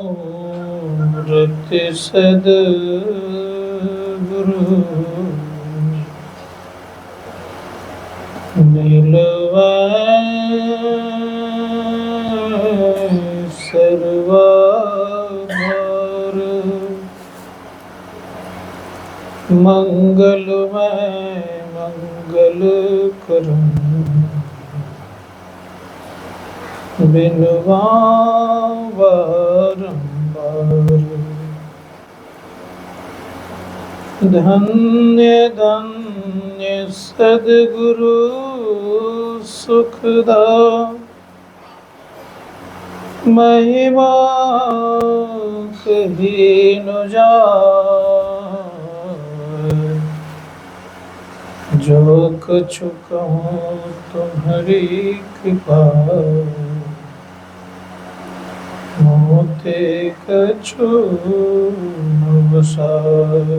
मूर्ति सद्गुरु नीलवै सर्वभार मंगलमय मंगल करम बिनवा बारंबार। धन्य धन्य सद्गुरु सुखदा महिमा कही न जाए। जो कछु कहूँ तुम्हारी कृपा मोते कछु न बसाए।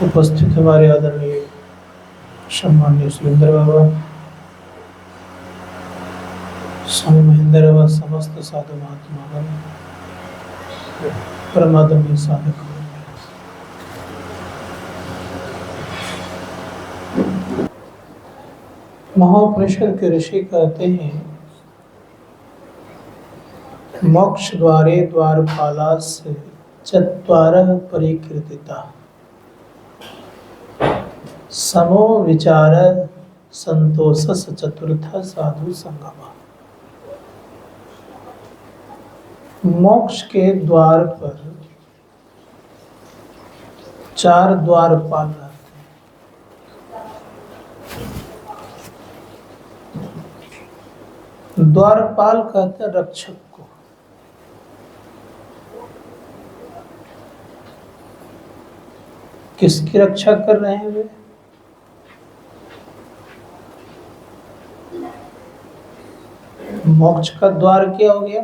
उपस्थित हमारे आदरणीय सम्माननीय सुरेंद्र बाबा, स्वामी महेंद्र व समस्त साधु महात्मागण, परमात्मा साधक, महापनिषद के ऋषि कहते हैं, मोक्ष द्वारे द्वारपालास्य चत्वारः परिकीर्तिता समो विचार संतोषस चतुर्थ साधु संगम। मोक्ष के द्वार पर चार द्वारपाल रहते हैं। द्वारपाल कहते हैं रक्षक को। किसकी रक्षा कर रहे हैं वे? मोक्ष का द्वार क्या हो गया?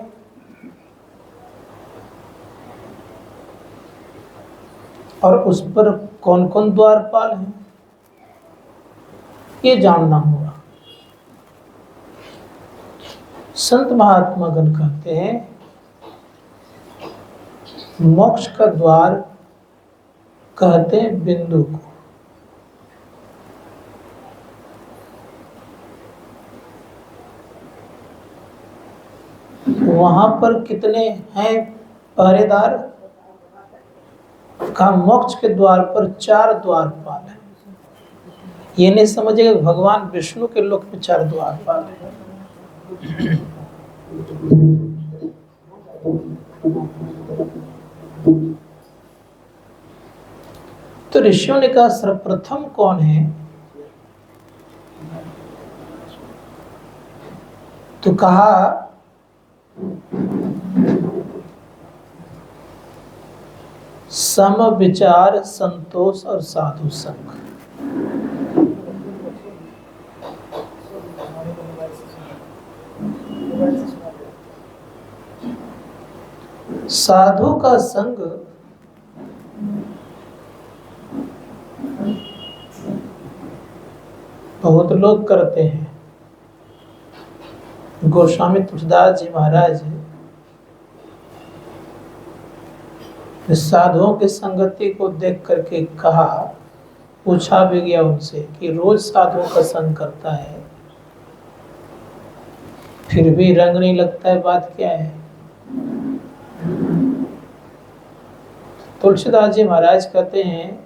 और उस पर कौन कौन द्वारपाल हैं, ये जानना होगा। संत महात्मा गण कहते हैं, मोक्ष का द्वार कहते हैं बिंदु को। वहां पर कितने हैं पहरेदार? कहा मोक्ष के द्वार पर चार द्वारपाल हैं। ये नहीं समझेगा भगवान विष्णु के लोक में चार द्वारपाल हैं। तो ऋषियों ने कहा सर्वप्रथम कौन है? तो कहा सम विचार संतोष और साधु संग। साधु का संग बहुत लोग करते हैं। गोस्वामी तुलसीदास जी महाराज साधुओं की संगति को देख करके कहा, पूछा भी गया उनसे कि रोज साधुओं का संग करता है फिर भी रंग नहीं लगता है, बात क्या है? तुलसीदास जी महाराज कहते हैं,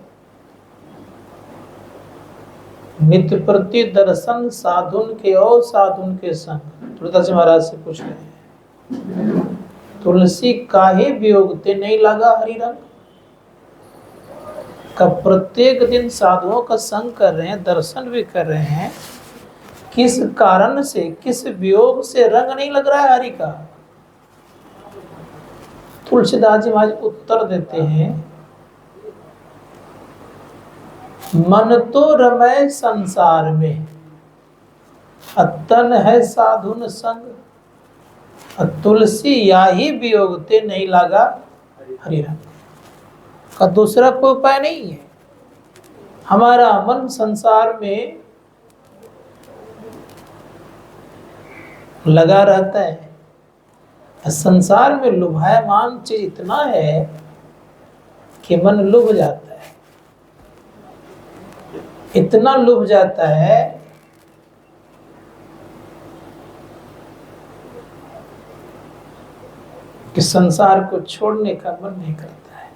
नित्य प्रति दर्शन साधुन के और साधुन के संग। तुलसीदास जी महाराज से पूछ रहे हैं, तुलसी काहे वियोगते नहीं लगा हरि रंग? का प्रत्येक दिन साधुओं का संग कर रहे हैं, दर्शन भी कर रहे हैं, किस कारण से, किस वियोग से रंग नहीं लग रहा है हरि का? तुलसीदास जी महाराज उत्तर देते हैं, मन तो रमय संसार में, अतन है साधुन संग, तुलसी या ही वियोगते नहीं लगा हरि रंग। का दूसरा कोई उपाय नहीं है। हमारा मन संसार में लगा रहता है, संसार में लुभायमान चीज इतना है कि मन लुभ जाता है, इतना लुभ जाता है कि संसार को छोड़ने का मन नहीं करता है।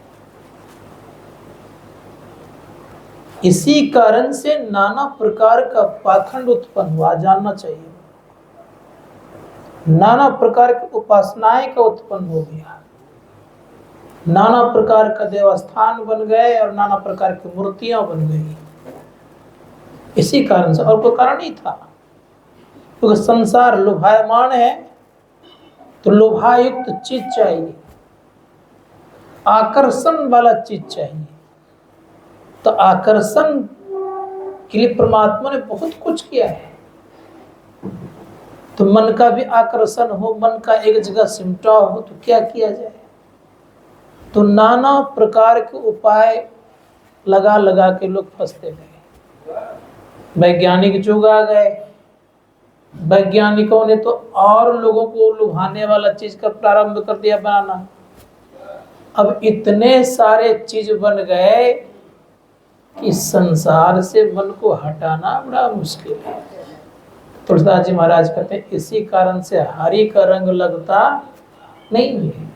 इसी कारण से नाना प्रकार का पाखंड उत्पन्न हुआ, जानना चाहिए। नाना प्रकार की उपासनाएं का उत्पन्न हो गया, नाना प्रकार का देवस्थान बन गए और नाना प्रकार की मूर्तियां बन गई। इसी कारण से, और कोई कारण नहीं था, क्योंकि संसार लुभायमान है तो लोभायुक्त चीज चाहिए, आकर्षण वाला चीज चाहिए। तो आकर्षण के लिए परमात्मा ने बहुत कुछ किया है। तो मन का भी आकर्षण हो, मन का एक जगह सिमटा हो तो क्या किया जाए। तो नाना प्रकार के उपाय लगा लगा के लोग फंसते गए। वैज्ञानिक युग आ गए, वैज्ञानिकों ने तो और लोगों को लुभाने वाला चीज का प्रारंभ कर दिया बनाना। अब इतने सारे चीज बन गए कि संसार से मन को हटाना बड़ा मुश्किल है। तुलसीदास जी महाराज कहते हैं इसी कारण से हरि का रंग लगता नहीं है।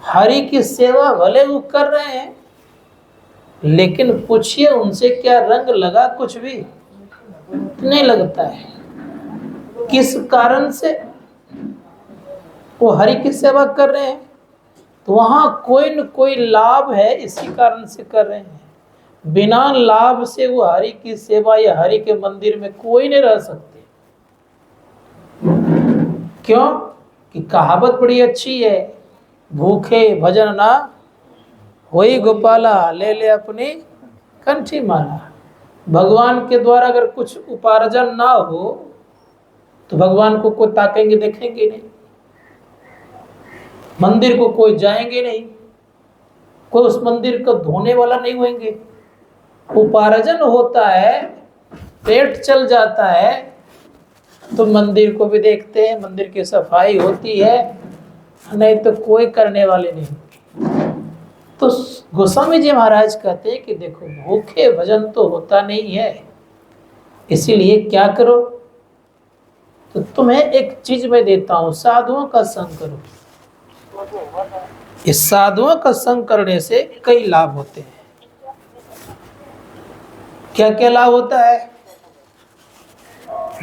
हरि की सेवा भले वो कर रहे हैं, लेकिन पूछिए उनसे क्या रंग लगा, कुछ भी नहीं लगता है। किस कारण से वो हरि की सेवा कर रहे हैं? तो वहां कोई न कोई लाभ है, इसी कारण से कर रहे हैं। बिना लाभ से वो हरि की सेवा या हरि के मंदिर में कोई नहीं रह सकते। क्यों? कि कहावत बड़ी अच्छी है, भूखे भजन ना होई गोपाला, ले ले अपनी कंठी माला। भगवान के द्वारा अगर कुछ उपार्जन ना हो तो भगवान को कोई ताकेंगे देखेंगे नहीं, मंदिर को कोई जाएंगे नहीं, कोई उस मंदिर को धोने वाला नहीं होंगे। उपार्जन होता है, पेट चल जाता है तो मंदिर को भी देखते हैं, मंदिर की सफाई होती है, नहीं तो कोई करने वाले नहीं। तो गोस्वामी जी महाराज कहते हैं कि देखो भूखे भजन तो होता नहीं है, इसीलिए क्या करो, तो तुम्हें एक चीज मैं देता हूं, साधुओं का संग करो। इस साधुओं का संग करने से कई लाभ होते हैं। क्या क्या लाभ होता है?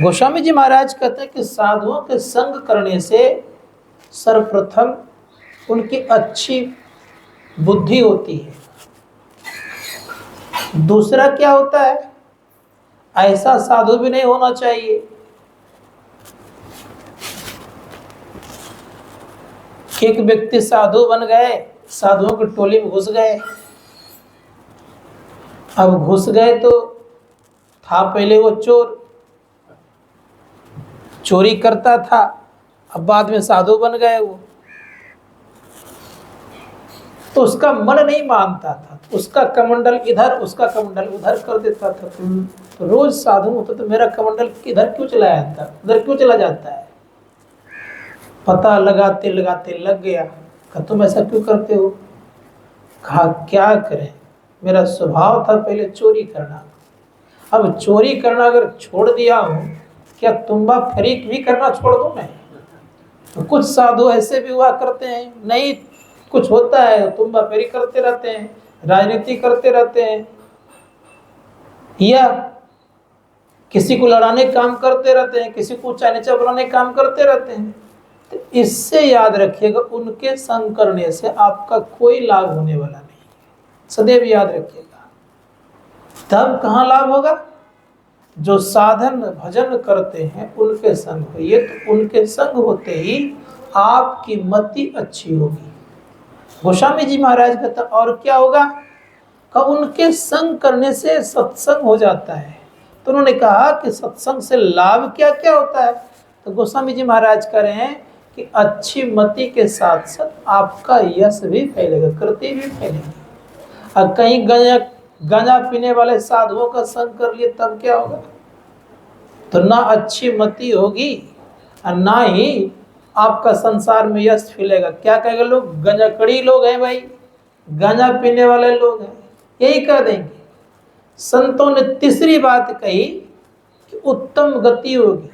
गोस्वामी जी महाराज कहते हैं कि साधुओं के संग करने से सर्वप्रथम उनकी अच्छी बुद्धि होती है। दूसरा क्या होता है, ऐसा साधु भी नहीं होना चाहिए कि एक व्यक्ति साधु बन गए, साधुओं की टोली में घुस गए। अब घुस गए तो था पहले वो चोर, चोरी करता था, अब बाद में साधु बन गए वो। तो उसका मन नहीं मानता था, उसका कमंडल इधर उसका कमंडल उधर कर देता था। तो रोज साधु होता तो मेरा कमंडल इधर क्यों चला जाता है, उधर क्यों चला जाता है। पता लगाते लगाते लग गया, कहा तुम ऐसा क्यों करते हो। कहा क्या करें, मेरा स्वभाव था पहले चोरी करना, अब चोरी करना अगर छोड़ दिया हो, क्या तुम्बा फरीक भी करना छोड़ दूं मैं। तो कुछ साधु ऐसे भी हुआ करते हैं, नहीं कुछ होता है तुम्बा फेरी करते रहते हैं, राजनीति करते रहते हैं, या किसी को लड़ाने का काम करते रहते हैं, किसी को ऊंचा नीचा बनाने का काम करते रहते हैं। तो इससे याद रखिएगा, उनके संग करने से आपका कोई लाभ होने वाला नहीं, सदैव याद रखिएगा। तब कहाँ लाभ होगा, जो साधन भजन करते हैं उनके संग होइए, तो उनके संग होते ही आपकी मति अच्छी होगी। गोस्वामी जी महाराज कहते और क्या होगा, का उनके संग करने से सत्संग हो जाता है। तो उन्होंने कहा कि सत्संग से लाभ क्या क्या होता है। तो गोस्वामी जी महाराज कह रहे हैं कि अच्छी मति के साथ साथ आपका यश भी फैलेगा, कृति भी फैलेगी। और कहीं गांजा पीने वाले साधुओं का संग कर लिए तब क्या होगा, तो ना अच्छी मति होगी और ना ही आपका संसार में यश फैलेगा। क्या कहेंगे लोग? गंजाकड़ी लोग हैं भाई, गांजा पीने वाले लोग हैं, यही कह देंगे। संतों ने तीसरी बात कही कि उत्तम गति होगी।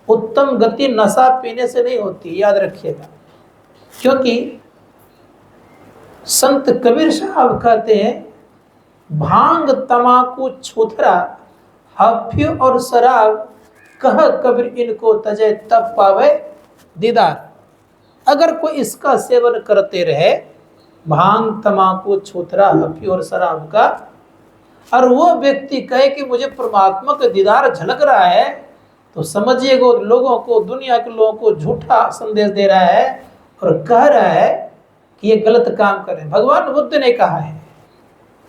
उत्तम गति नशा पीने से नहीं होती, याद रखिएगा। क्योंकि संत कबीर साहब कहते हैं, भांग तमाकू छुथरा हफ्यू और शराब कह कबीर इनको तजे तब पावे दीदार। अगर कोई इसका सेवन करते रहे, भांग तमाकू छुथरा हफ्यू और शराब का, और वो व्यक्ति कहे कि मुझे परमात्मा का दीदार झलक रहा है, तो समझिए वो लोगों को, दुनिया के लोगों को झूठा संदेश दे रहा है और कह रहा है कि ये गलत काम करें। भगवान बुद्ध ने कहा है,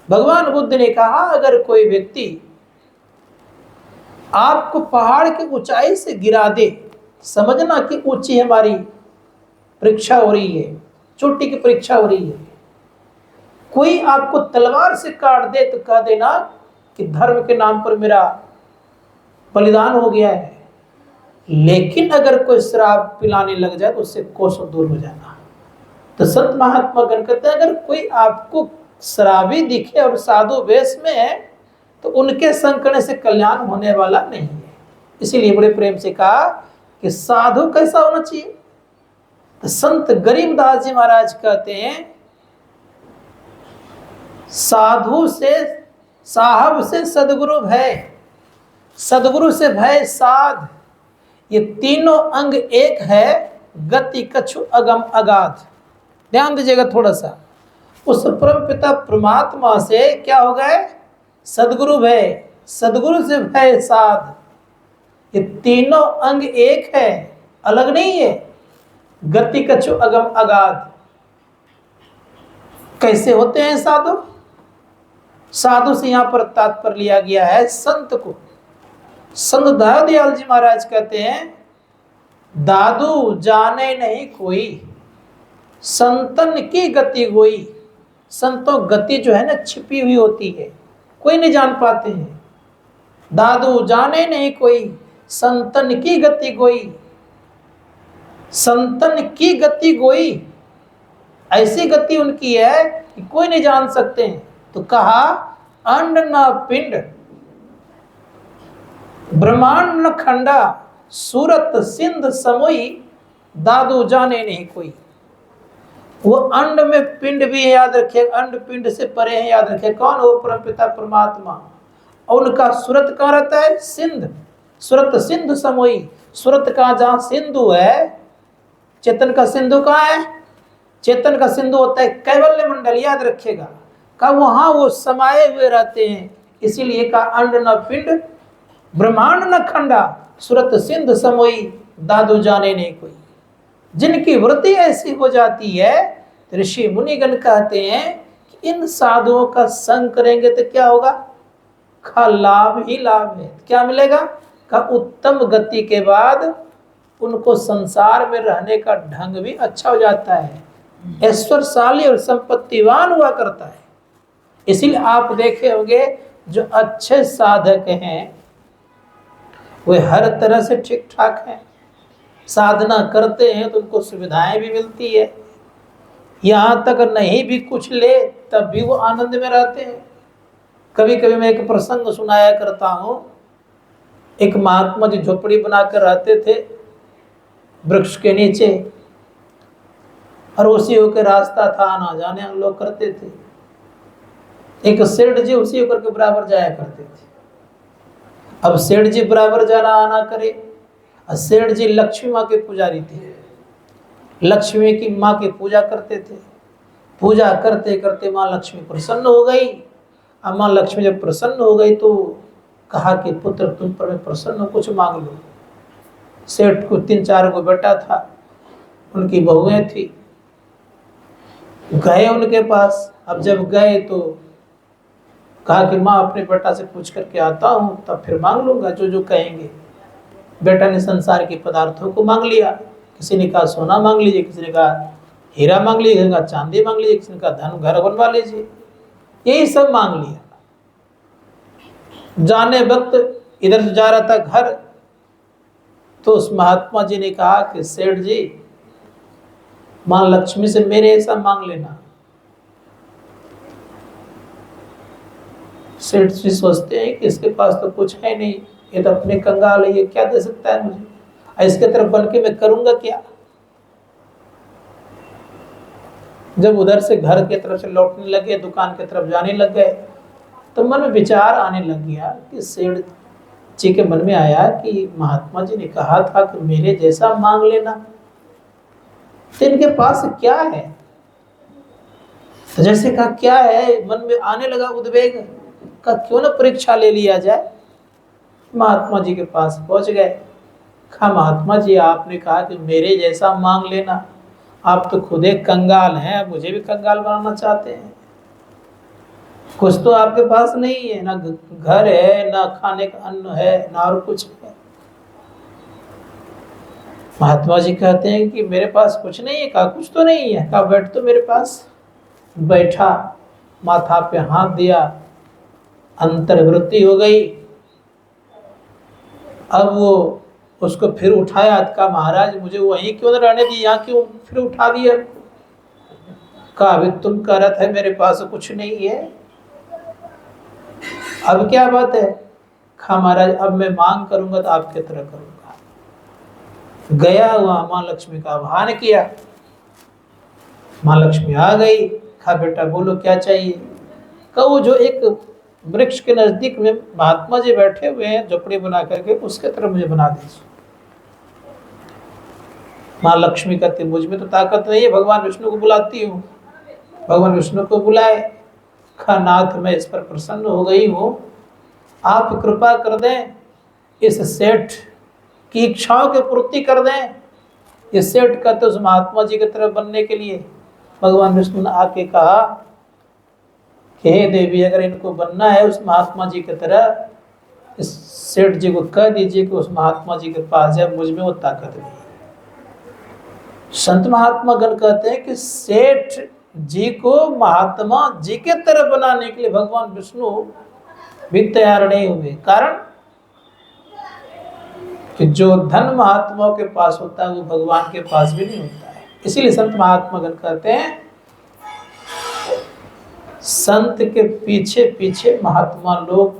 भगवान बुद्ध ने कहा, अगर कोई व्यक्ति आपको पहाड़ की ऊंचाई से गिरा दे, समझना कि ऊंची हमारी परीक्षा हो रही है, चोटी की परीक्षा हो रही है। कोई आपको तलवार से काट दे तो कह देना कि धर्म के नाम पर मेरा बलिदान हो गया है। लेकिन अगर कोई शराब पिलाने लग जाए तो उससे कोसों दूर हो जाना। तो संत महात्मा गण कहते हैं, अगर कोई आपको शराबी दिखे और साधु वेश में है तो उनके संग करने से कल्याण होने वाला नहीं है। इसीलिए बड़े प्रेम से कहा कि साधु कैसा होना चाहिए। तो संत गरीबदास जी महाराज कहते हैं, साधु से साहब से सदगुरु भय, सदगुरु से भय साध, ये तीनों अंग एक है, गति कछु अगम अगाध। ध्यान दीजिएगा थोड़ा सा। उस परम पिता परमात्मा से क्या हो गए? सदगुरु भय, सदगुरु से भय साध, ये तीनों अंग एक है, अलग नहीं है। गति कछु अगम अगाध। कैसे होते हैं साधु? साधु से यहां पर तात्पर्य लिया गया है संत को। संत दयाल जी महाराज कहते हैं, दादू जाने नहीं कोई, संतन की गति गोई। संतों गति जो है ना छिपी हुई होती है, कोई नहीं जान पाते हैं। दादू जाने नहीं कोई, संतन की गति गोई। संतन की गति गोई, ऐसी गति उनकी है कि कोई नहीं जान सकते हैं। तो कहा, अंड न पिंड ब्रह्मांड न खंडा, सूरत सिंध समोई, दादू जाने नहीं कोई। वो अंड में पिंड भी है, याद रखिए, अंड पिंड से परे है, याद रखिए। कौन? वो परमपिता परमात्मा। और उनका सूरत कहाँ रहता है? सिंध। सूरत सिंधु समोई, सूरत का जहाँ सिंधु है, चेतन का सिंधु कहाँ है? चेतन का सिंधु होता है कैवल्य मंडल, याद रखिएगा। का वहां वो समाये हुए रहते हैं। इसीलिए का अंड न पिंड ब्रह्मांड न खंडा, सूरत सिंध समोई, दादू जाने नहीं कोई। जिनकी वृत्ति ऐसी हो जाती है, ऋषि मुनिगण कहते हैं कि इन साधुओं का संग करेंगे तो क्या होगा? का लाभ ही लाभ है। क्या मिलेगा? का उत्तम गति के बाद उनको संसार में रहने का ढंग भी अच्छा हो जाता है, ऐश्वर्यशाली और संपत्तिवान हुआ करता है। इसीलिए आप देखे होंगे जो अच्छे साधक हैं वे हर तरह से ठीक ठाक हैं, साधना करते हैं तो उनको सुविधाएं भी मिलती है। यहाँ तक नहीं भी कुछ ले तब भी वो आनंद में रहते हैं। कभी कभी मैं एक प्रसंग सुनाया करता हूँ। एक महात्मा जी झोपड़ी बनाकर रहते थे वृक्ष के नीचे, और उसी होकर रास्ता था, आना जाने हम लोग करते थे। एक सेठ जी उसी होकर के बराबर जाया करते थे। अब सेठ जी बराबर जाना आना करे, और सेठ जी लक्ष्मी माँ के पुजारी थे, लक्ष्मी की माँ की पूजा करते थे। पूजा करते करते माँ लक्ष्मी प्रसन्न हो गई। अब माँ लक्ष्मी जब प्रसन्न हो गई तो कहा कि पुत्र तुम पर मैं प्रसन्न हो, कुछ मांग लो। सेठ को 3-4 को बेटा था, उनकी बहुएं थी। गए उनके पास। अब जब गए तो कहा कि माँ अपने बेटा से पूछ करके आता हूँ, तब फिर मांग लूंगा जो जो कहेंगे। बेटा ने संसार के पदार्थों को मांग लिया। किसी ने कहा सोना मांग लीजिए, किसी ने कहा हीरा मांग लीजिए, किसी ने कहा चांदी मांग लीजिए, किसी ने कहा धन घर बनवा लीजिए। यही सब मांग लिया। जाने वक्त इधर से जा रहा था घर, तो उस महात्मा जी ने कहा कि सेठ जी, मां लक्ष्मी से मेरे ऐसा मांग लेना। सेठ जी सोचते हैं कि इसके पास तो कुछ है नहीं, ये तो अपने कंगाल है, ये क्या दे सकता है मुझे, इसके तरफ बन के मैं करूंगा क्या। जब उधर से घर की तरफ से लौटने लगे, दुकान की तरफ जाने लग गए, तो मन में विचार आने लग गया कि सेठ जी के मन में आया कि महात्मा जी ने कहा था कि मेरे जैसा मांग लेना, तो इनके पास क्या है। तो जैसे कहा क्या है, मन में आने लगा उद्वेग का, क्यों ना परीक्षा ले लिया जाए। महात्मा जी के पास पहुंच गए। कहा महात्मा जी, आपने कहा कि मेरे जैसा मांग लेना, आप तो खुद एक कंगाल हैं, मुझे भी कंगाल बनाना चाहते हैं। कुछ तो आपके पास नहीं है, ना घर है, ना खाने का अन्न है, ना और कुछ है। महात्मा जी कहते हैं कि मेरे पास कुछ नहीं है। कहा कुछ तो नहीं है। कहा बैठ तो मेरे पास। बैठा, माथा पे हाथ दिया, अंतर्वृत्ति हो गई। अब वो उसको फिर उठाया। कहा महाराज, मुझे वहीं क्यों न रहने दी, यहाँ क्यों फिर उठा दिया। कहा अभी तुम कह रहा था मेरे पास कुछ नहीं है, अब क्या बात है। कहा महाराज, अब मैं मांग करूंगा तो आपके तरह करूंगा। गया वहां मां लक्ष्मी का आह्वान किया। मां लक्ष्मी आ गई। कहा बेटा बोलो क्या चाहिए। कहा वो जो एक वृक्ष के नजदीक में महात्मा जी बैठे हुए हैं झोपड़ी बना करके, उसके तरफ मुझे बना दीजिए। मां लक्ष्मी कहती मुझ में तो ताकत नहीं है, भगवान विष्णु को बुलाती हूँ। भगवान विष्णु को बुलाए। कहा नाथ, मैं इस पर प्रसन्न हो गई हूँ, आप कृपा कर दें, इस सेठ की इच्छाओं की पूर्ति कर दें। ये सेठ कहते उस महात्मा जी की तरफ बनने के लिए। भगवान विष्णु ने आके कहा कि हे देवी, अगर इनको बनना है उस महात्मा जी की तरह, इस सेठ जी को कह दीजिए कि उस महात्मा जी के पास जाए, मुझ में वो ताकत नहीं। संत महात्मा गण कहते हैं कि सेठ जी को महात्मा जी के तरह बनाने के लिए भगवान विष्णु भी तैयार नहीं हुए। कारण कि जो धन महात्माओं के पास होता है वो भगवान के पास भी नहीं होता है। इसीलिए संत महात्मा गण कहते हैं संत के पीछे पीछे महात्मा लोग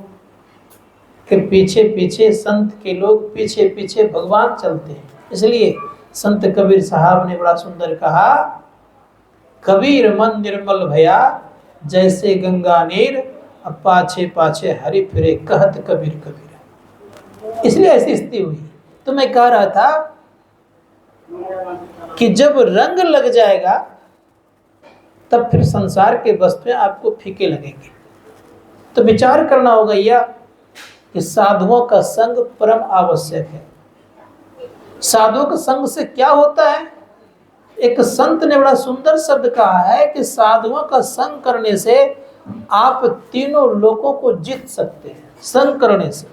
के पीछे पीछे संत के लोग पीछे पीछे भगवान चलते हैं। इसलिए संत कबीर साहब ने बड़ा सुंदर कहा, कबीर मन निर्मल भया जैसे गंगा नीर, अब पाछे पाछे हरि फिरे कहत कबीर कबीर। इसलिए ऐसी स्थिति हुई। तो मैं कह रहा था कि जब रंग लग जाएगा तब फिर संसार के वस्तुएं आपको फीके लगेंगे। तो विचार करना होगा यह कि साधुओं का संग परम आवश्यक है। साधुओं के संग से क्या होता है। एक संत ने बड़ा सुंदर शब्द कहा है कि साधुओं का संग करने से आप तीनों लोगों को जीत सकते हैं। संग करने से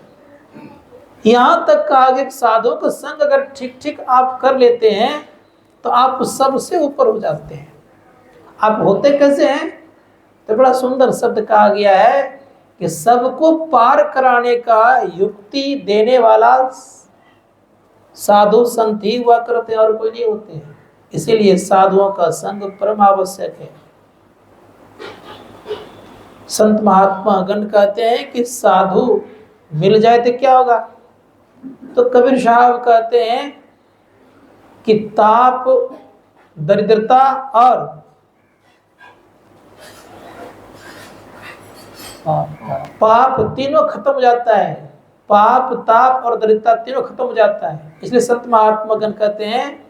यहां तक कहा कि साधुओं का संग अगर ठीक ठीक आप कर लेते हैं तो आप सबसे ऊपर हो जाते हैं। आप होते कैसे हैं, तो बड़ा सुंदर शब्द कहा गया है कि सबको पार कराने का युक्ति देने वाला साधु संत ही हुआ करते हैं और कोई नहीं होते हैं। इसीलिए साधुओं का संग परम आवश्यक है। संत महात्मा गण कहते हैं कि साधु मिल जाए तो क्या होगा। तो कबीर साहब कहते हैं कि ताप, दरिद्रता और पाप तीनों खत्म हो जाता है। पाप, ताप और दरिद्रता तीनों खत्म हो जाता है। इसलिए संत महात्मा गण कहते हैं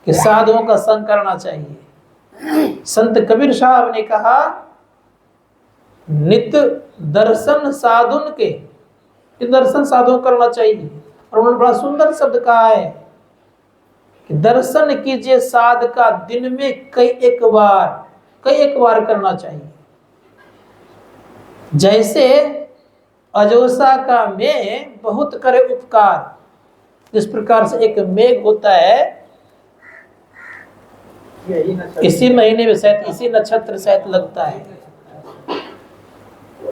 कि साधुओं का संग करना चाहिए। संत कबीर साहब ने कहा, नित दर्शन साधुन के, दर्शन साधुओं करना चाहिए। और उन्होंने बड़ा सुंदर शब्द कहा है कि दर्शन कीजिए साध का दिन में कई एक बार करना चाहिए। जैसे अजोसा का मेघ बहुत करे उपकार, जिस प्रकार से एक मेघ होता है, इसी महीने में शायद इसी नक्षत्र शायद लगता है,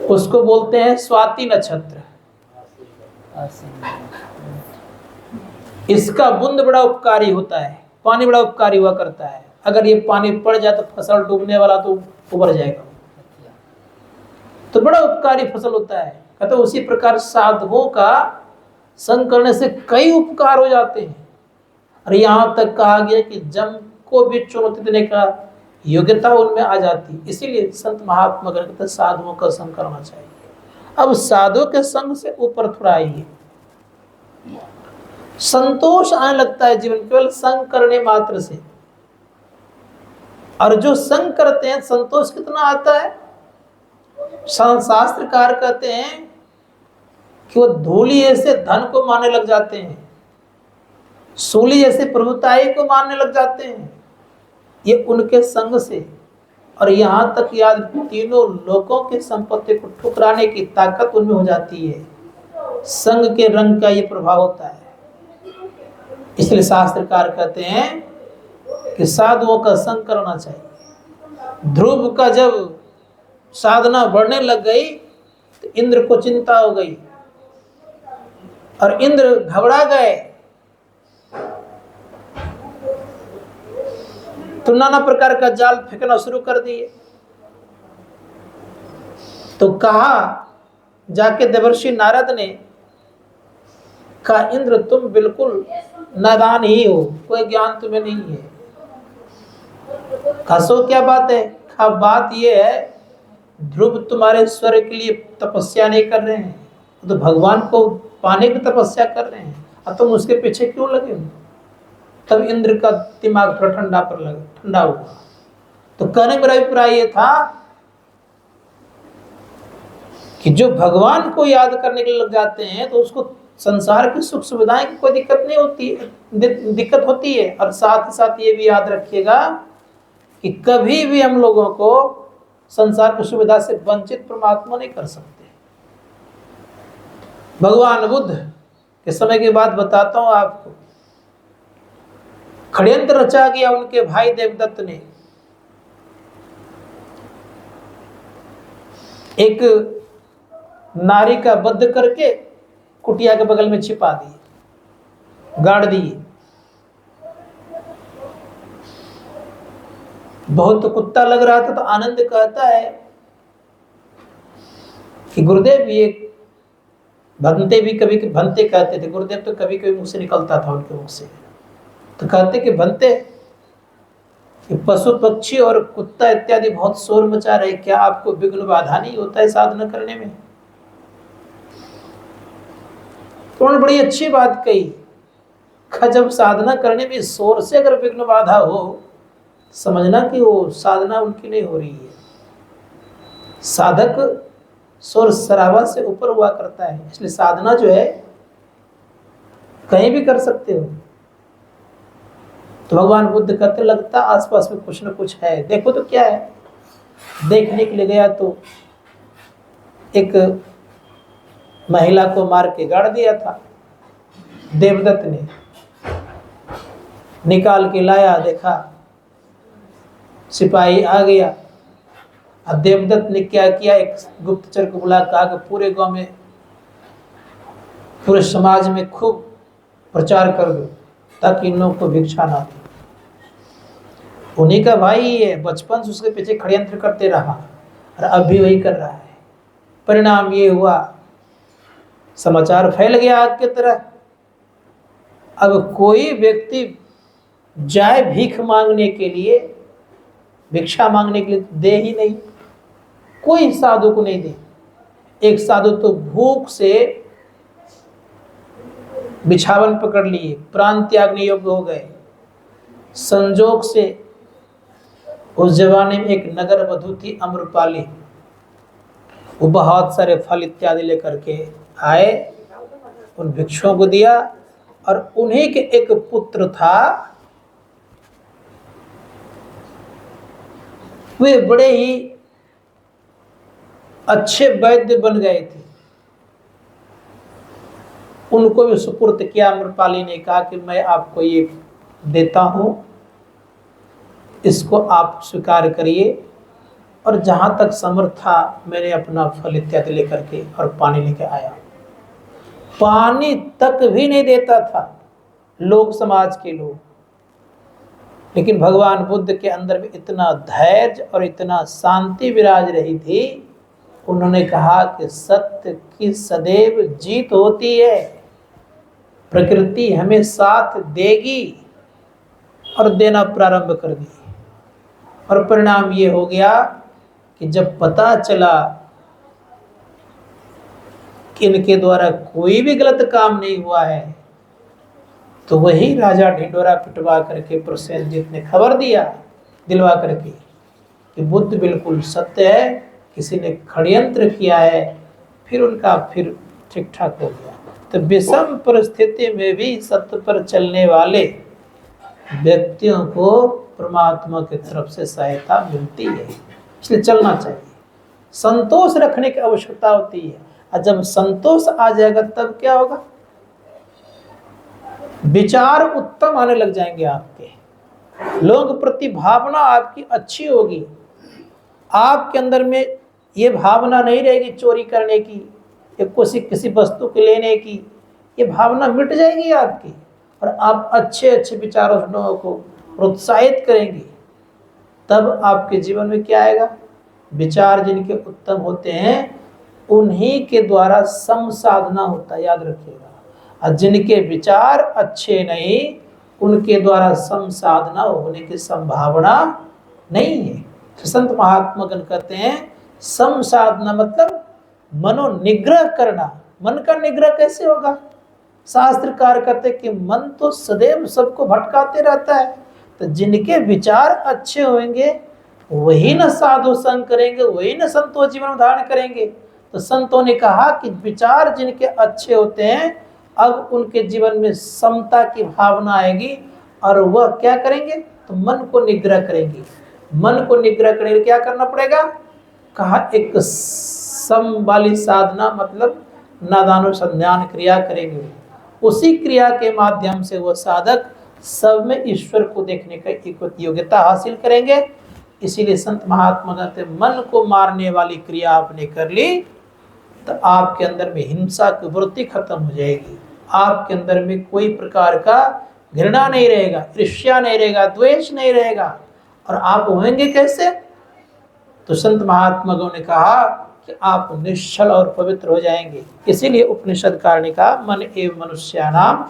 उसको बोलते हैं स्वाति नक्षत्र। इसका बूंद बड़ा उपकारी होता है, पानी बड़ा उपकारी हुआ करता है। अगर ये पानी पड़ जाए तो फसल डूबने वाला तो उबर जाएगा, तो बड़ा उपकारी फसल होता है। कहते उसी प्रकार साधुओं का संग करने से कई उपकार हो जाते हैं। और यहाँ तक कहा गया कि जम को भी चुनौती देने का योग्यता उनमें आ जाती। इसीलिए संत महात्मा कहते साधुओं का संग करना चाहिए। अब साधु के संग से ऊपर थोड़ा आइए, संतोष आने लगता है जीवन केवल संग करने मात्र से। और जो संग करते हैं संतोष कितना आता है, शास्त्रकार कहते हैं कि वो धूली ऐसे धन को मानने लग जाते हैं, सूली जैसे प्रभुताई को मानने लग जाते हैं, ये उनके संग से। और यहाँ तक याद तीनों लोगों की संपत्ति को ठुकराने की ताकत उनमें हो जाती है। संग के रंग का ये प्रभाव होता है। इसलिए शास्त्रकार कहते हैं कि साधुओं का संग करना चाहिए। ध्रुव का जब साधना बढ़ने लग गई तो इंद्र को चिंता हो गई और इंद्र घबरा गए, तो नाना प्रकार का जाल फेंकना शुरू कर दिए। तो कहा जाके देवर्षि नारद ने कहा, इंद्र तुम बिल्कुल नादान ही हो, कोई ज्ञान तुम्हें नहीं है। कसो क्या बात है? कहा बात ये है ध्रुव तुम्हारे स्वर्ग के लिए तपस्या नहीं कर रहे हैं, तो भगवान को पाने की तपस्या कर रहे हैं, और तुम उसके पीछे क्यों लगे हो? तब इंद्र का दिमाग थोड़ा ठंडा हुआ। तो कहने मेरा अभिप्राय ये था कि जो भगवान को याद करने के लिए लग जाते हैं तो उसको संसार की सुख सुविधाएं की कोई दिक्कत नहीं होती, दिक्कत होती है। और साथ ही साथ ये भी याद रखिएगा कि कभी भी हम लोगों को संसार की सुविधा से वंचित परमात्मा नहीं कर सकते। भगवान बुद्ध के समय की बात बताता हूं आपको। षड्यंत्र रचा गया उनके भाई देवदत्त ने। एक नारी का वध करके कुटिया के बगल में छिपा दिए, गाड़ दिए। बहुत कुत्ता लग रहा था तो आनंद कहता है कि गुरुदेव, ये भंते भी कभी भंते कहते थे, गुरुदेव तो कभी कभी मुंह से निकलता था उनके मुख से। तो कहते कि भंते, पशु पक्षी और कुत्ता इत्यादि बहुत शोर मचा रहे, क्या आपको विघ्न बाधा नहीं होता है साधना करने में? तो उन्होंने बड़ी अच्छी बात कही, जब साधना करने में शोर से अगर विघ्न बाधा हो, समझना कि वो साधना उनकी नहीं हो रही है। साधक शोर शराबा से ऊपर हुआ करता है। इसलिए साधना जो है कहीं भी कर सकते हो। तो भगवान बुद्ध कहते लगता आसपास में कुछ न कुछ है, देखो तो क्या है। देखने के लिए गया तो एक महिला को मार के गाड़ दिया था देवदत्त ने। निकाल के लाया, देखा सिपाही आ गया। अब देवदत्त ने क्या किया, एक गुप्तचर को बुला, कहा कि पूरे गांव में, पूरे समाज में खूब प्रचार कर दो ताकि इन लोगों को भिक्षा ना दे। उन्हीं का भाई है, बचपन से उसके पीछे षड्यंत्र करते रहा और अब भी वही कर रहा है। परिणाम ये हुआ, समाचार फैल गया आग की तरह। अब कोई व्यक्ति जाए भीख मांगने के लिए, भिक्षा मांगने के लिए, दे ही नहीं, कोई साधु को नहीं दे। एक साधु तो भूख से बिछावन पकड़ लिए, प्राण त्यागने योग्य हो गए। संजोग से उस जमाने में एक नगर वधू थी अम्रपाली, वो बहुत सारे फल इत्यादि लेकर के आए, उन भिक्षुओं को दिया। और उन्हीं के एक पुत्र था, वे बड़े ही अच्छे वैद्य बन गए थे। उनको भी सुपुर्द किया। अम्रपाली ने कहा कि मैं आपको ये देता हूं, इसको आप स्वीकार करिए। और जहां तक समर्थ था मैंने अपना फल इत्यादि लेकर के और पानी लेकर आया। पानी तक भी नहीं देता था, लोग, समाज के लोग। लेकिन भगवान बुद्ध के अंदर में इतना धैर्य और इतना शांति विराज रही थी, उन्होंने कहा कि सत्य की सदैव जीत होती है, प्रकृति हमें साथ देगी, और देना प्रारंभ कर दी। और परिणाम ये हो गया कि जब पता चला कि इनके द्वारा कोई भी गलत काम नहीं हुआ है, तो वही राजा ढिंढोरा पिटवा करके प्रसेनजीत ने खबर दिया दिलवा करके कि बुद्ध बिल्कुल सत्य है, किसी ने षड्यंत्र किया है। फिर उनका फिर ठीक ठाक हो गया। तो विषम परिस्थिति में भी सत्य पर चलने वाले व्यक्तियों को परमात्मा की तरफ से सहायता मिलती है, इसलिए चलना चाहिए। संतोष रखने की आवश्यकता होती है, और जब संतोष आ जाएगा तब क्या होगा? विचार उत्तम आने लग जाएंगे आपके, लोग प्रति भावना आपकी अच्छी होगी। आपके अंदर में ये भावना नहीं रहेगी चोरी करने की या किसी वस्तु को लेने की, ये भावना मिट जाएगी आपकी, और आप अच्छे अच्छे विचारों से लोगों को प्रोत्साहित करेंगे। तब आपके जीवन में क्या आएगा? विचार जिनके उत्तम होते हैं उन्हीं के द्वारा सम साधना होता है, याद रखिएगा। और जिनके विचार अच्छे नहीं, उनके द्वारा सम साधना होने की संभावना नहीं है। तो संत महात्मा गण कहते हैं सम साधना मतलब मनोनिग्रह करना। मन का निग्रह कैसे होगा? शास्त्रकार कहते कि मन तो सदैव सबको भटकाते रहता है, तो जिनके विचार अच्छे होंगे वही न साधु संग करेंगे, वही न संतो जीवन धारण करेंगे। तो संतों ने कहा कि विचार जिनके अच्छे होते हैं, अब उनके जीवन में समता की भावना आएगी, और वह क्या करेंगे? तो मन को निग्रह करेंगे। मन को निग्रह करने के लिए क्या करना पड़ेगा? कहा एक सम वाली साधना, मतलब नादानुसंधान क्रिया करेंगे। उसी क्रिया के माध्यम से वो साधक सब में ईश्वर को देखने का एक योग्यता हासिल करेंगे। इसीलिए संत महात्मा कहते मन को मारने वाली क्रिया आपने कर ली तो आपके अंदर में हिंसा की वृत्ति खत्म हो जाएगी। आपके अंदर में कोई प्रकार का घृणा नहीं रहेगा, ईर्ष्या नहीं रहेगा, द्वेष नहीं रहेगा। और आप होंगे कैसे? तो संत महात्माओं ने कहा कि आप निश्चल और पवित्र हो जाएंगे। इसीलिए उपनिषदकार ने कहा मन एवं मनुष्यानाम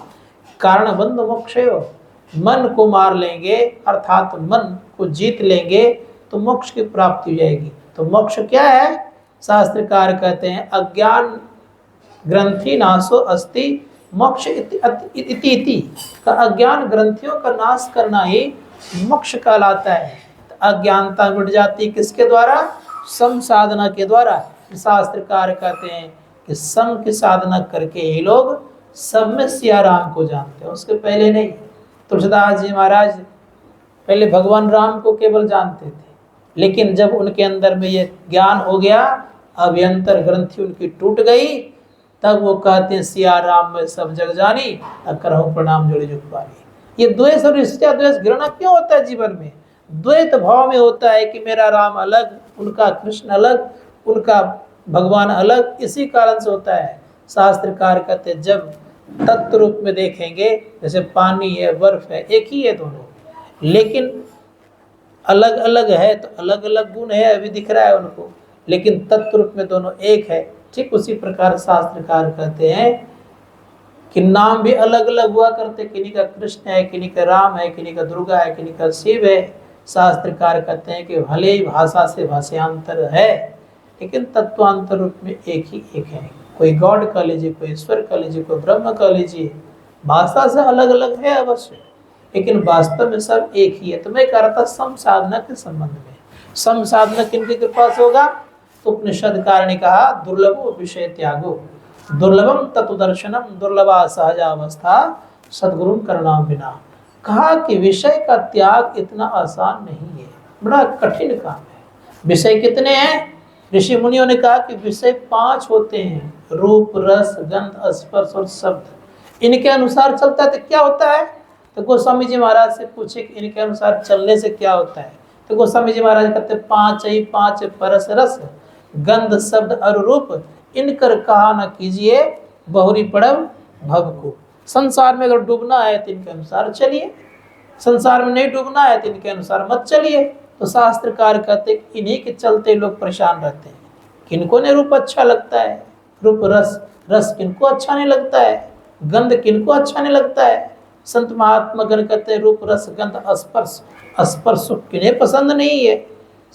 कारणबंध मोक्षयो। मन को मार लेंगे अर्थात मन को जीत लेंगे तो मोक्ष की प्राप्ति हो जाएगी। तो मोक्ष क्या है? शास्त्रकार कहते हैं अज्ञान ग्रंथि नाशो अस्ति मोक्ष इति का अज्ञान ग्रंथियों का नाश करना ही मोक्ष कहलाता है। तो अज्ञानता मिट जाती किसके द्वारा? सम साधना के द्वारा। शास्त्रकार कहते हैं कि सम की साधना करके ही लोग सब में सिया राम को जानते हैं, उसके पहले नहीं। तुलसीदास जी महाराज पहले भगवान राम को केवल जानते थे, लेकिन जब उनके अंदर में ये ज्ञान हो गया, अभ्यंतर ग्रंथि उनकी टूट गई, तब वो कहते हैं सिया राम में सब जग जानी, करहु प्रणाम जोड़ी जुग पानी। ये द्वेष और ईर्ष्या द्वेष घृणा क्यों होता है जीवन में? द्वैत भाव में होता है कि मेरा राम अलग, उनका कृष्ण अलग, उनका भगवान अलग। इसी कारण से होता है। शास्त्रकार कहते हैं जब तत्व रूप में देखेंगे, जैसे पानी है, बर्फ है, एक ही है दोनों, लेकिन अलग अलग है तो अलग अलग गुण है, अभी दिख रहा है उनको, लेकिन तत्व रूप में दोनों एक है। ठीक उसी प्रकार शास्त्रकार कहते हैं कि नाम भी अलग अलग हुआ करते, किन्हीं का कृष्ण है, किन्हीं का राम है, किन्हीं का दुर्गा है, किन्हीं का शिव है। शास्त्रकार कहते हैं कि भले ही भाषा से भाषांतर है, लेकिन तत्वांतर रूप में एक ही एक है। कोई गॉड कह लीजिए, कोई ईश्वर कह लीजिए, कोई ब्रह्म कह लीजिए, भाषा से अलग अलग है अवश्य, लेकिन वास्तव में सब एक ही है। तो मैं कह रहा था सम साधना के संबंध में, सम साधना किनकी कृपा से होगा? तो उपनिषदकार ने कहा दुर्लभो विषय त्यागो दुर्लभम तत्वदर्शनम दुर्लभा सहजावस्था सद्गुरु करना बिना। कहा कि विषय का त्याग इतना आसान नहीं है, बड़ा कठिन काम है। विषय कितने हैं? ऋषि मुनियों ने कहा कि विषय 5 होते हैं, रूप, रस, गंध, स्पर्श और शब्द। इनके अनुसार चलता है तो क्या होता है? तो गोस्वामी जी महाराज से पूछे कि इनके अनुसार चलने से क्या होता है? तो गोस्वामी जी महाराज कहते 5 ही 5 परस रस गंध शब्द और रूप, इनकर कहा न कीजिए बहुरी पड़ब भव को। संसार में अगर डूबना है तो इनके अनुसार चलिए, संसार में नहीं डूबना है तो इनके अनुसार मत चलिए। तो शास्त्रकार कहते इन्हीं के चलते लोग परेशान रहते हैं। किनको ने रूप अच्छा लगता है, रूप रस, रस किनको अच्छा नहीं लगता है, गंध किनको अच्छा नहीं लगता है। संत महात्मा गण कहते हैं रूप रस गंध स्पर्श, स्पर्श सुख किन्हें पसंद नहीं है,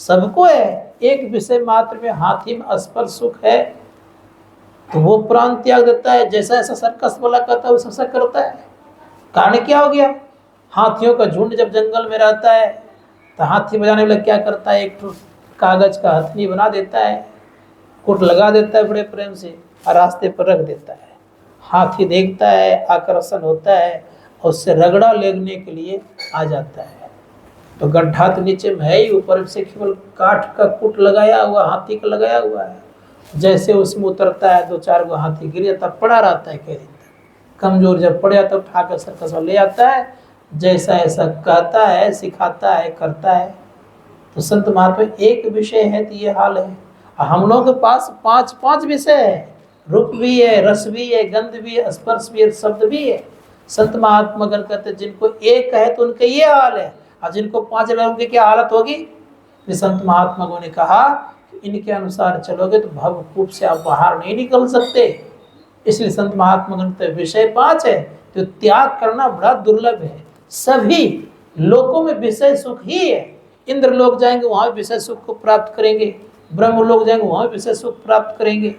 सबको है। एक विषय मात्र में हाथी में स्पर्श सुख है तो वो प्राण त्याग देता है। जैसा ऐसा सर्कस वाला करता है वैसा करता है। कारण क्या हो गया, हाथियों का झुंड जब जंगल में रहता है तो हाथी बजाने वाला क्या करता है, एक कागज का हथनी बना देता है, कुट लगा देता है बड़े प्रेम से और रास्ते पर रख देता है। हाथी देखता है, आकर्षण होता है, उससे रगड़ा लेने के लिए आ जाता है। तो गड्ढा तो नीचे में है ही, ऊपर से केवल काठ का कुट लगाया हुआ, हाथी का लगाया हुआ है। जैसे उसमें उतरता है 2-4 गो हाथी गिर जाता, पड़ा रहता है कई दिन तक। कमजोर जब पड़ जाता है उठाकर सर्कस ले आता है, जैसा ऐसा कहता है, सिखाता है, करता है। तो संत महात्मा एक विषय है तो ये हाल है। हम लोगों के पास 5 विषय है, रूप भी है, रस भी है, गंध भी है, स्पर्श भी है, शब्द भी है। संत महात्मा गण कहते जिनको एक है तो उनका ये हाल है, और जिनको 5 लोगों की क्या हालत होगी। संत महात्मा गण ने कहा इनके अनुसार चलोगे तो भवकूप से आप बाहर नहीं निकल सकते। इसलिए संत महात्मा गण विषय 5 है तो त्याग करना बड़ा दुर्लभ है। सभी लोकों में विषय सुख ही है। इंद्र लोग जाएंगे वहां विषय सुख को प्राप्त करेंगे, ब्रह्म लोग जाएंगे वहां विषय सुख प्राप्त करेंगे।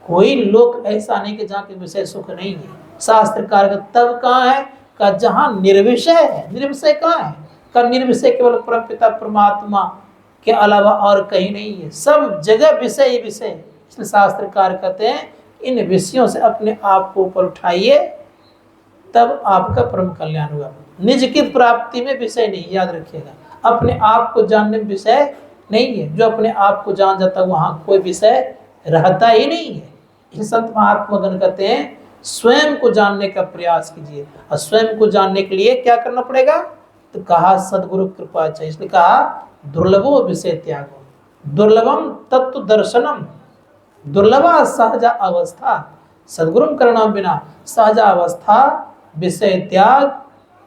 कोई लोक ऐसा नहीं कि जहाँ के विषय सुख नहीं है। शास्त्रकार का तब कहाँ है का जहाँ निर्विषय है। निर्विषय कहाँ है का निर्विषय केवल परमपिता परमात्मा के अलावा और कहीं नहीं है, सब जगह विषय ही विषय। इसलिए शास्त्रकार कहते हैं इन विषयों से अपने आप को ऊपर उठाइए तब आपका परम कल्याण हुआ। निज की प्राप्ति में विषय नहीं, याद रखिएगा। अपने आप को जानने में विषय नहीं है। जो अपने आप को जान जाता है वहाँ कोई विषय रहता ही नहीं है। इस संत महात्मा गण कहते हैं स्वयं को जानने का प्रयास कीजिए। और स्वयं को जानने के लिए क्या करना पड़ेगा, तो कहा सदगुरु कृपा चाहिए। इसलिए कहा दुर्लभो विषय त्यागो, दुर्लभम तत्व दर्शनम, दुर्लभा सहजा अवस्था, सदगुरु करना बिना सहजा अवस्था, विषय त्याग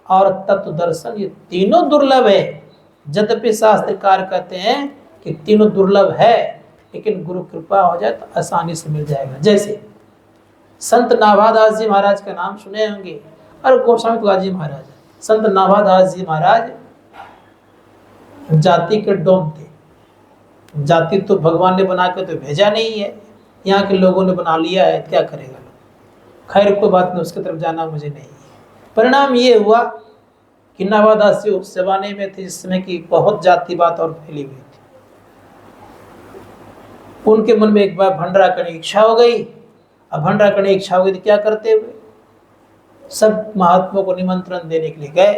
और तत्व दर्शन, ये तीनों दुर्लभ है। यद्यपि शास्त्रकार कहते हैं कि तीनों दुर्लभ है, लेकिन गुरु कृपा हो जाए तो आसानी से मिल जाएगा। जैसे संत नाभादास जी महाराज का नाम सुने होंगे और गोस्वामी तुलसी जी महाराज। संत नाभादास जी महाराज जाति के डोम थे। जाति तो भगवान ने बना के तो भेजा नहीं है, यहाँ के लोगों ने बना लिया है, क्या करेगा लोग। खैर कोई बात नहीं, उसकी तरफ जाना मुझे नहीं है। परिणाम ये हुआ कि नाभादास जी उस जमाने में थे जिस समय की बहुत जातिवाद और फैली हुई थी। उनके मन में एक बार भंडारा करने की इच्छा हो गई। अब भंडारा करने की इच्छा हो गई तो क्या करते हुए सब महात्माओं को निमंत्रण देने के लिए गए।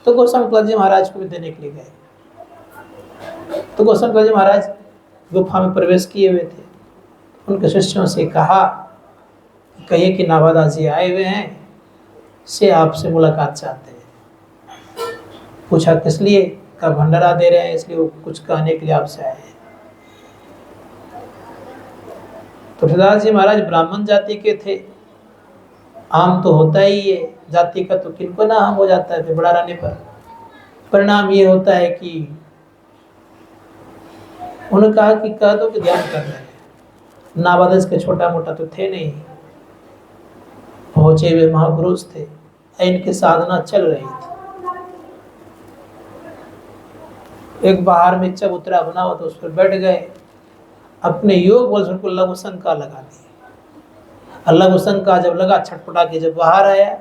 तो गोस्वामी तुलसी जी महाराज को भी देने के लिए गए। तो गोस्वामी तुलसी जी महाराज गुफा में प्रवेश किए हुए थे। उनके शिष्यों से कहा कहिए कि नाभादास जी आए हुए हैं, से आपसे मुलाकात चाहते हैं। पूछा किस लिए, का भंडारा दे रहे हैं इसलिए वो कुछ कहने के लिए आपसे आए हैं। तो तुलसीदास जी महाराज ब्राह्मण जाति के थे। आम तो होता ही है जाति का, तो किनको ना आम हो जाता है बड़ा रहने पर। परिणाम ये होता है कि उन्होंने कहा कि कह दो कि ध्यान कर रहे हैं। नाभादास के छोटा मोटा तो थे नहीं, पहुंचे हुए महापुरुष थे, इनकी साधना चल रही थी। एक बाहर में चबूतरा बना हुआ तो उस पर बैठ गए। अपने योग बल से उनको लघु शंका लगा दी। और लघु शंका जब लगा, छटपटा के जब बाहर आया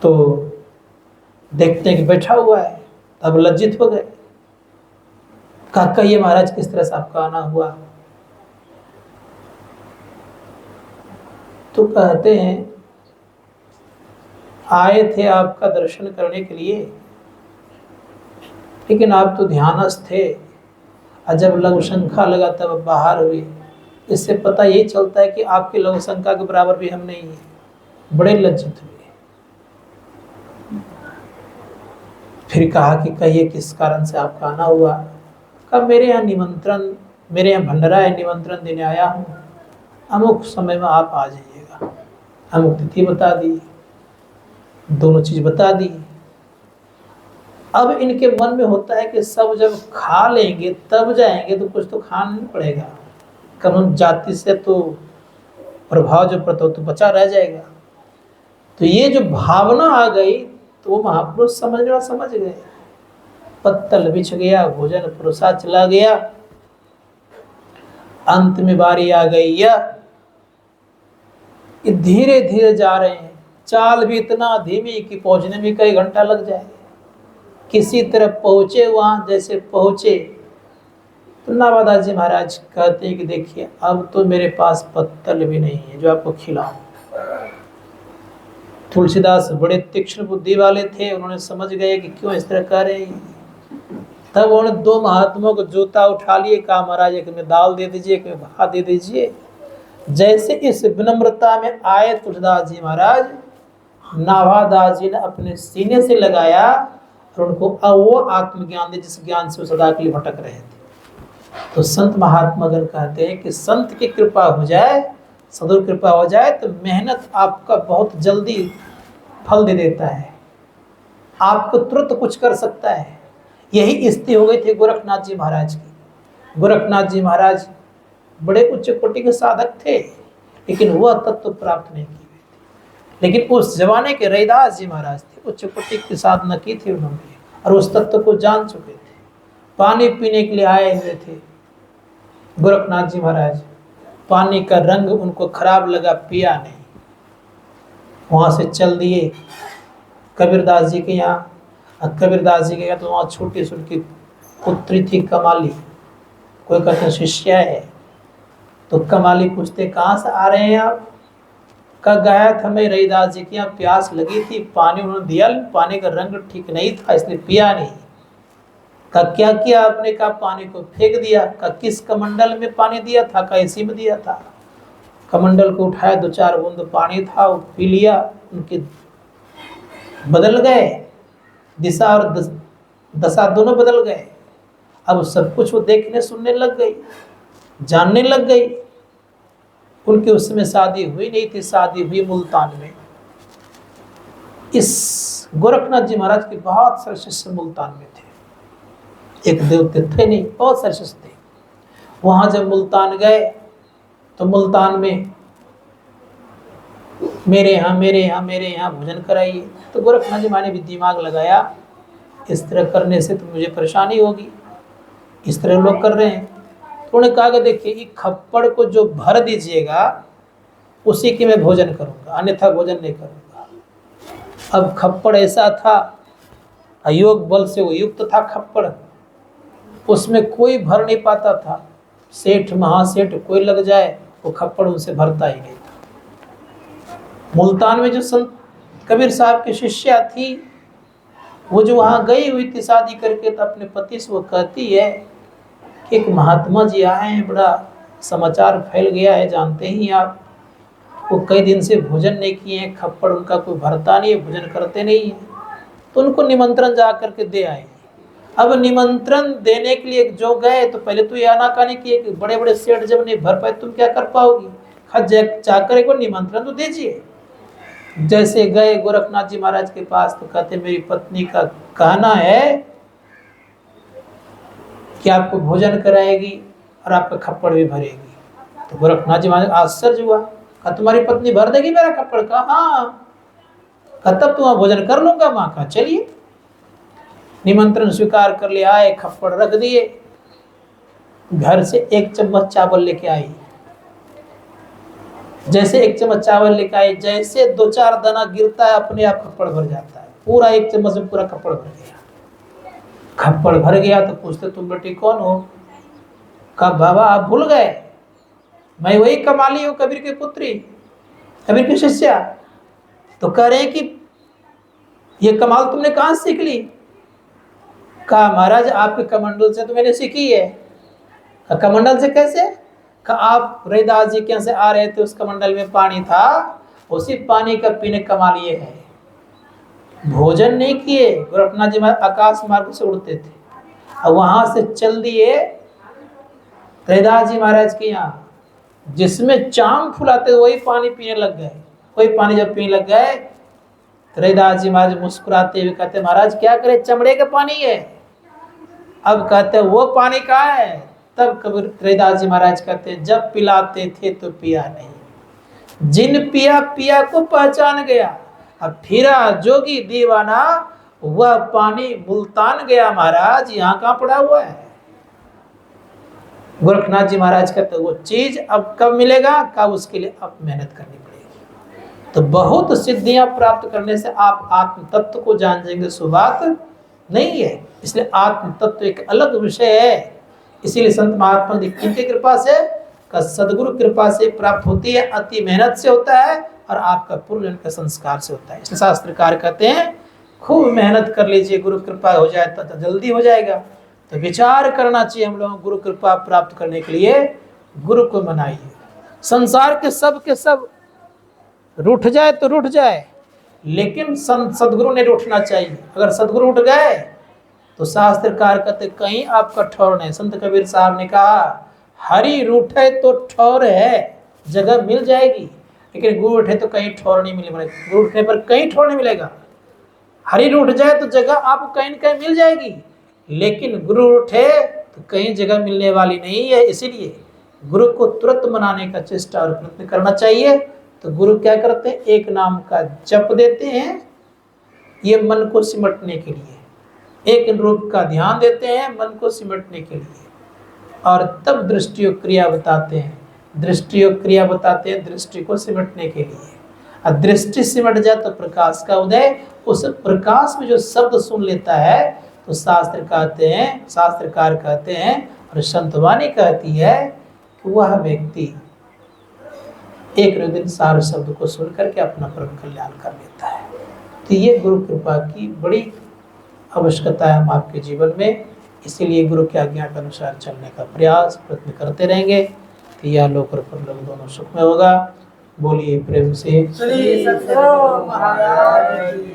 तो देखते हैं कि बैठा हुआ है। तब लज्जित हो गए। कहा कहिए महाराज किस तरह से आपका आना हुआ। तो कहते हैं आए थे आपका दर्शन करने के लिए, लेकिन आप तो ध्यानस्थ थे और जब लघु शंका लगा तब बाहर हुए। इससे पता यही चलता है कि आपके लघु शंका के बराबर भी हम नहीं है। बड़े लज्जित हुए। फिर कहा कि कहिए किस कारण से आपका आना हुआ। कहा मेरे यहाँ निमंत्रण, मेरे यहाँ भंडारा है, निमंत्रण देने आया हूँ। अमुक समय में आप आ जाइएगा। अमुक तिथि बता दी, दोनों चीज बता दी। अब इनके मन में होता है कि सब जब खा लेंगे तब जाएंगे, तो कुछ तो खाना नहीं पड़ेगा, कानून जाति से तो प्रभाव जो पड़ता तो बचा रह जाएगा। तो ये जो भावना आ गई तो वो महापुरुष समझ गए। पत्तल बिछ गया, भोजन परोसा चला गया। अंत में बारी आ गई यह, धीरे धीरे जा रहे हैं, चाल भी इतना धीमी कि पहुंचने में कई घंटा लग जाए। किसी तरह पहुंचे, वहां जैसे पहुंचे तो नावादास जी महाराज कहते हैं कि देखिए अब तो मेरे पास पत्तल भी नहीं है जो आपको खिलाऊं। तुलसीदास बड़े तीक्ष्ण बुद्धि वाले थे, उन्होंने समझ गए कि क्यों इस तरह कर रहे हैं। तब उन्होंने दो महात्माओं को जूता उठा लिए, कहा महाराज एक में दाल दे दीजिए, एक में भात दे दीजिए। जैसे इस विनम्रता में आए तुलसीदास जी महाराज, नाभादास जी ने अपने सीने से लगाया और उनको वो आत्मज्ञान दे जिस ज्ञान से वो सदा के लिए भटक रहे थे। तो संत महात्मागण कहते हैं कि संत की कृपा हो जाए, सदुर कृपा हो जाए तो मेहनत आपका बहुत जल्दी फल दे देता है, आपको तुरंत कुछ कर सकता है। यही स्थिति हो गई थी गोरखनाथ जी महाराज की। गोरखनाथ जी महाराज बड़े उच्च कोटि के साधक थे, लेकिन वह तत्व प्राप्त नहीं किए थे। लेकिन उस जमाने के रैदास जी महाराज थे, उच्च कोटि की साधना की थी उन्होंने और उस तत्व को जान चुके थे। पानी पीने के लिए आए हुए थे गोरखनाथ जी महाराज, पानी का रंग उनको खराब लगा, पिया नहीं, वहां से चल दिए कबीरदास जी के यहाँ। कबीरदास जी के यहाँ तो वहाँ छोटी सी उनकी पुत्री थी कमाली, कोई कहते शिष्या है। तो कमाली पूछते कहाँ से आ रहे हैं आप? का गया था मैं रैदास जी के यहाँ, प्यास लगी थी, पानी उन्होंने दिया, पानी का रंग ठीक नहीं था इसलिए पिया नहीं। का क्या किया आपने? कहा पानी को फेंक दिया। का किस कमंडल में पानी दिया था? का इसी में दिया था। कमंडल को उठाया, 2-4 बूंद पानी था, वो पी लिया, उनके बदल गए, दिशा और दशा दोनों बदल गए। अब सब कुछ वो देखने सुनने लग गई, जानने लग गई। उनकी उस समय शादी हुई नहीं थी, शादी हुई मुल्तान में। इस गोरखनाथ जी महाराज के बहुत सारे शिष्य मुल्तान में थे, एक देवते थे नहीं, बहुत सारे शिष्य थे। वहां जब मुल्तान गए तो मुल्तान में मेरे यहाँ भोजन कराइए। तो गोरखनाथ जी महाराज ने भी दिमाग लगाया, इस तरह करने से तो मुझे परेशानी होगी, इस तरह लोग कर रहे हैं। तो उन्होंने कहा कि देखिए ये खप्पड़ को जो भर दीजिएगा उसी की मैं भोजन करूंगा, अन्यथा भोजन नहीं करूंगा। अब खप्पड़ ऐसा था, अयोग बल से वो युक्त था खप्पड़, उसमें कोई भर नहीं पाता था। सेठ महासेठ कोई लग जाए वो खप्पड़ उनसे भरता ही नहीं था। मुल्तान में जो संत कबीर साहब की शिष्या थी, वो जो वहाँ गई हुई थी शादी करके, तो अपने पति से वो कहती है कि एक महात्मा जी आए हैं, बड़ा समाचार फैल गया है, जानते ही आप, वो कई दिन से भोजन नहीं किए हैं, खप्पड़ उनका कोई भरता नहीं है, भोजन करते नहीं है, तो उनको निमंत्रण जा करके दे आए। अब निमंत्रण देने के लिए जो गए तो पहले तो ये आनाकानी किए कि बड़े बड़े सेठ जब नहीं भर पाए तुम क्या कर पाओगी, जाकर एक बार निमंत्रण तो दीजिए। जैसे गए गोरखनाथ जी महाराज के पास तो कहते मेरी पत्नी का कहना है कि आपको भोजन कराएगी और आपका खप्पड़ भी भरेगी। तो गोरखनाथ जी महाराज आश्चर्य हुआ, कहा तुम्हारी पत्नी भर देगी मेरा खप्पड़? का हाँ। कहा तब तो वहाँ भोजन कर लूंगा। माँ का चलिए, निमंत्रण स्वीकार कर लिया, आए, खप्पड़ रख दिए, घर से 1 चम्मच चावल लेके आई। जैसे 1 चम्मच चावल लेके आई, जैसे 2-4 दाना गिरता है अपने आप खप्पड़ भर जाता है, पूरा 1 चम्मच में पूरा खप्पड़ भर गया। खप्पड़ भर गया तो पूछते तुम बेटी कौन हो? कहा बाबा आप भूल गए, मैं वही कमाली हूँ, कबीर की पुत्री, कबीर की शिष्या। तो कह रहे हैं कि ये कमाल तुमने कहाँ सीख ली? कहा महाराज आपके कमंडल से तो मैंने सीखी है। कमंडल से कैसे? कहा आप रैदास जी के यहाँ से आ रहे थे, उस कमंडल में पानी था, उसी पानी का पीने कमाल ये है। भोजन नहीं किए, गोरखनाथ जी महाराज आकाश मार्ग से उड़ते थे और वहां से चल दिए रैदास जी महाराज के यहाँ। जिसमें चाम फुलाते वही पानी पीने लग गए। वही पानी जब पीने लग गए तो रैदास जी महाराज मुस्कुराते हुए कहते महाराज क्या करे, चमड़े का पानी है। अब कहते वो पानी कहाँ है। तब कबीर रैदास जी महाराज कहते जब पिलाते थे तो पिया नहीं, जिन पिया पिया को पहचान गया। अब फिरा जोगी दीवाना, वह पानी मुल्तान गया महाराज, यहाँ कहाँ पड़ा हुआ है। गोरखनाथ जी महाराज कहते वो चीज अब कब मिलेगा, कब, उसके लिए अब मेहनत करनी पड़ेगी। तो बहुत सिद्धियां प्राप्त करने से आप आत्म तत्व को जान जाएंगे, सो बात नहीं है। इसलिए आत्म तत्व एक अलग विषय है। इसीलिए संत महात्मा की किनकी कृपा से, का सदगुरु कृपा से प्राप्त होती है, अति मेहनत से होता है और आपका पूर्व जन्म का संस्कार से होता है। इसलिए शास्त्रकार कहते हैं खूब मेहनत कर लीजिए, गुरु कृपा हो जाए तो जल्दी हो जाएगा। तो विचार करना चाहिए हम लोगों गुरु कृपा प्राप्त करने के लिए गुरु को मनाइए। संसार के सब रूठ जाए तो रूठ जाए, लेकिन सदगुरु ने रूठना चाहिए। अगर सदगुरु उठ गए तो शास्त्रकार कहते कहीं आपका ठौर नहीं। संत कबीर साहब ने कहा हरि रूठे तो ठौर है, जगह मिल जाएगी, लेकिन गुरु उठे तो कहीं ठौर नहीं मिलेगा। गुरु उठने पर कहीं ठौर नहीं मिलेगा। हरि रूठ जाए तो जगह आपको कहीं न कहीं मिल जाएगी, लेकिन गुरु उठे तो कहीं जगह मिलने वाली नहीं है। इसीलिए गुरु को तुरंत मनाने का चेष्टा और प्रयत्न करना चाहिए। तो गुरु क्या करते हैं, एक नाम का जप देते हैं, ये मन को सिमटने के लिए। एक रूप का ध्यान देते हैं मन को सिमटने के लिए, और तब दृष्टि और क्रिया बताते हैं। दृष्टि और क्रिया बताते हैं दृष्टि को सिमटने के लिए। और दृष्टि सिमट जाए तो प्रकाश का उदय। उस प्रकाश में जो शब्द सुन लेता है तो शास्त्रकार कहते हैं और संतवाणी कहती है कि वह व्यक्ति एक दिन सारे शब्द को सुन करके अपना परम कल्याण कर लेता है। तो ये गुरु कृपा की बड़ी आवश्यकता है हम आपके जीवन में। इसीलिए गुरु की आज्ञा के अनुसार चलने का प्रयास प्रयत्न करते रहेंगे तो यह लोक और परलोक दोनों सुख में होगा। बोलिए प्रेम से श्री सद्गुरु महाराज।